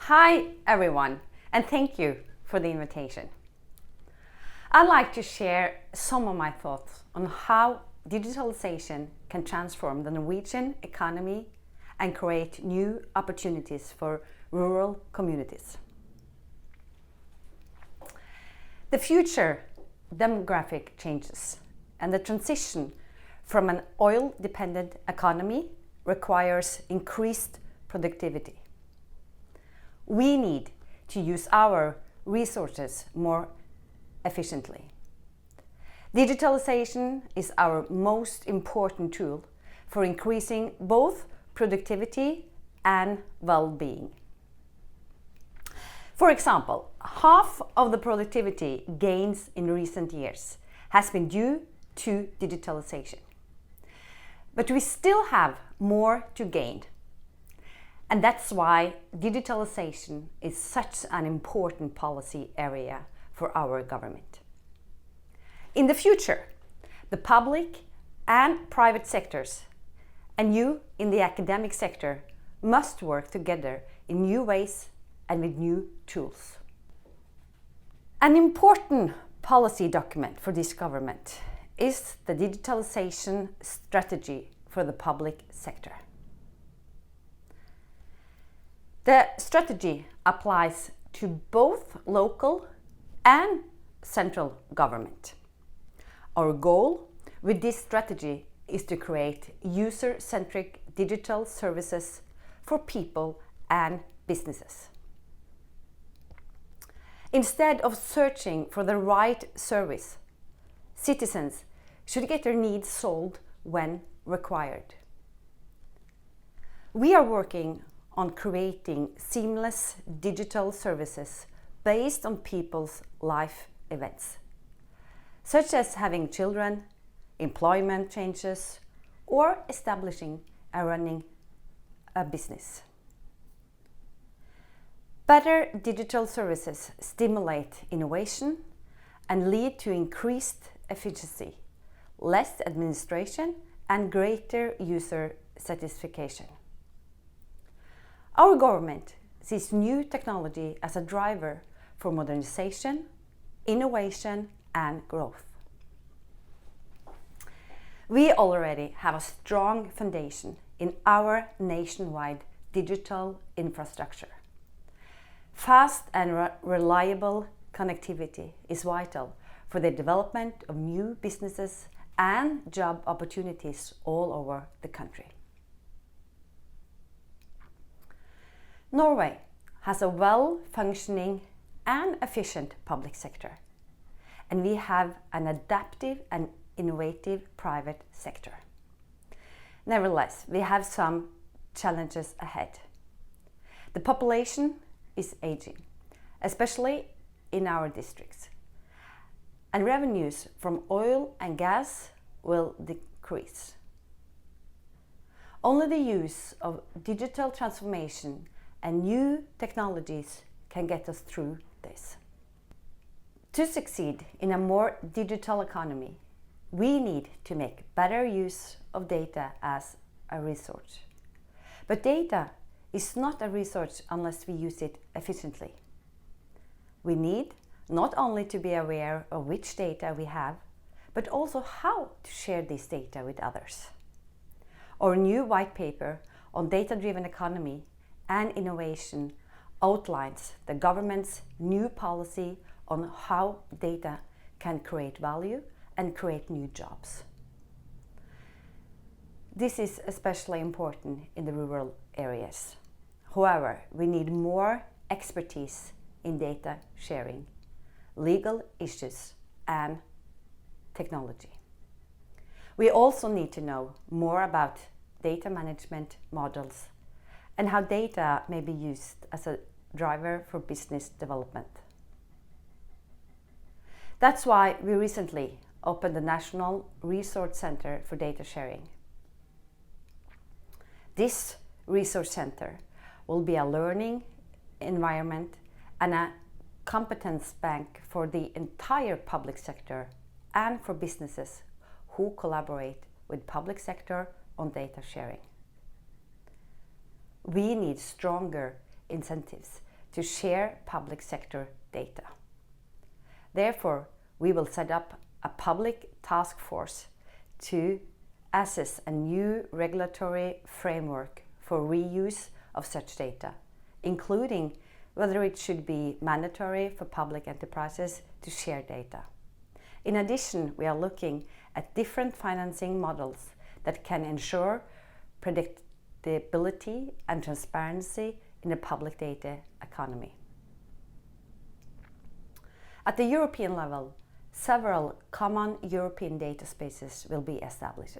Hi everyone, and thank you for the invitation. I'd like to share some of my thoughts on how digitalization can transform the Norwegian economy and create new opportunities for rural communities. The future demographic changes and the transition from an oil-dependent economy requires increased productivity. We need to use our resources more efficiently. Digitalization is our most important tool for increasing both productivity and well-being. For example, half of the productivity gains in recent years has been due to digitalization. But we still have more to gain. And that's why digitalization is such an important policy area for our government. In the future, the public and private sectors, and you in the academic sector, must work together in new ways and with new tools. An important policy document for this government is the digitalization strategy for the public sector. The strategy applies to both local and central government. Our goal with this strategy is to create user-centric digital services for people and businesses. Instead of searching for the right service, citizens should get their needs solved when required. We are working on creating seamless digital services based on people's life events, such as having children, employment changes, or establishing and running a business. Better digital services stimulate innovation and lead to increased efficiency, less administration, and greater user satisfaction. Our government sees new technology as a driver for modernization, innovation, and growth. We already have a strong foundation in our nationwide digital infrastructure. Fast and reliable connectivity is vital for the development of new businesses and job opportunities all over the country. Norway has a well-functioning and efficient public sector, and we have an adaptive and innovative private sector. Nevertheless, we have some challenges ahead. The population is aging, especially in our districts, and revenues from oil and gas will decrease. Only the use of digital transformation and new technologies can get us through this. To succeed in a more digital economy, we need to make better use of data as a resource. But data is not a resource unless we use it efficiently. We need not only to be aware of which data we have, but also how to share this data with others. Our new white paper on data-driven economy and innovation outlines the government's new policy on how data can create value and create new jobs. This is especially important in the rural areas. However, we need more expertise in data sharing, legal issues, and technology. We also need to know more about data management models and how data may be used as a driver for business development. That's why we recently opened the National Resource Center for Data Sharing. This resource center will be a learning environment and a competence bank for the entire public sector and for businesses who collaborate with public sector on data sharing. We need stronger incentives to share public sector data. Therefore, we will set up a public task force to assess a new regulatory framework for reuse of such data, including whether it should be mandatory for public enterprises to share data. In addition, we are looking at different financing models that can ensure predictability and transparency in the public data economy. At the European level, several common European data spaces will be established.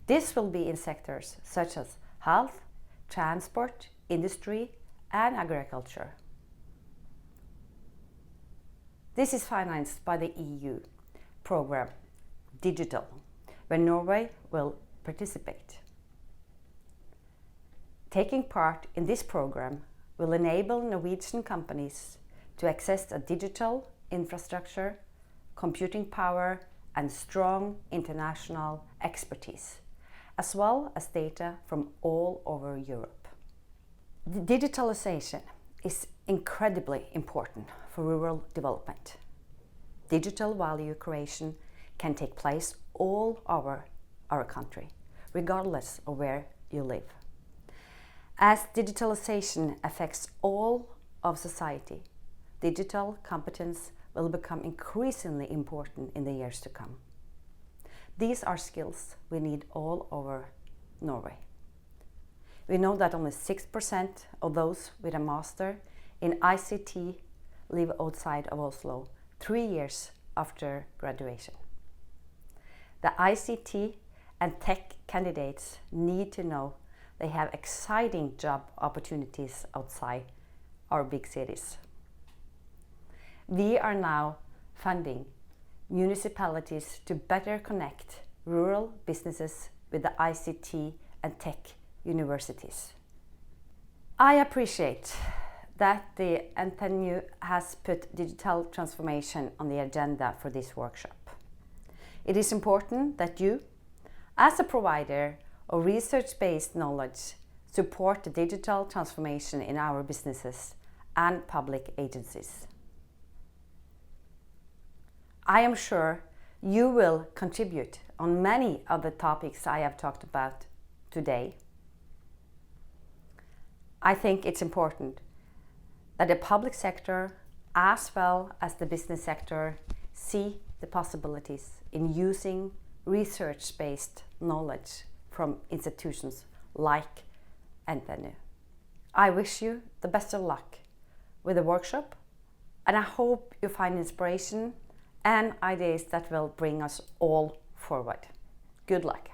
This will be in sectors such as health, transport, industry, and agriculture. This is financed by the EU program Digital, where Norway will participate. Taking part in this program will enable Norwegian companies to access a digital infrastructure, computing power, and strong international expertise, as well as data from all over Europe. Digitalization is incredibly important for rural development. Digital value creation can take place all over our country, regardless of where you live. As digitalization affects all of society, digital competence will become increasingly important in the years to come. These are skills we need all over Norway. We know that only 6% of those with a master in ICT live outside of Oslo 3 years after graduation. The ICT and tech candidates need to know they have exciting job opportunities outside our big cities. We are now funding municipalities to better connect rural businesses with the ICT and tech universities. I appreciate that the NTNU has put digital transformation on the agenda for this workshop. It is important that you, as a provider of research-based knowledge, support the digital transformation in our businesses and public agencies. I am sure you will contribute on many of the topics I have talked about today. I think it's important that the public sector, as well as the business sector, see the possibilities in using research-based knowledge from institutions like NTNU. I wish you the best of luck with the workshop, and I hope you find inspiration and ideas that will bring us all forward. Good luck.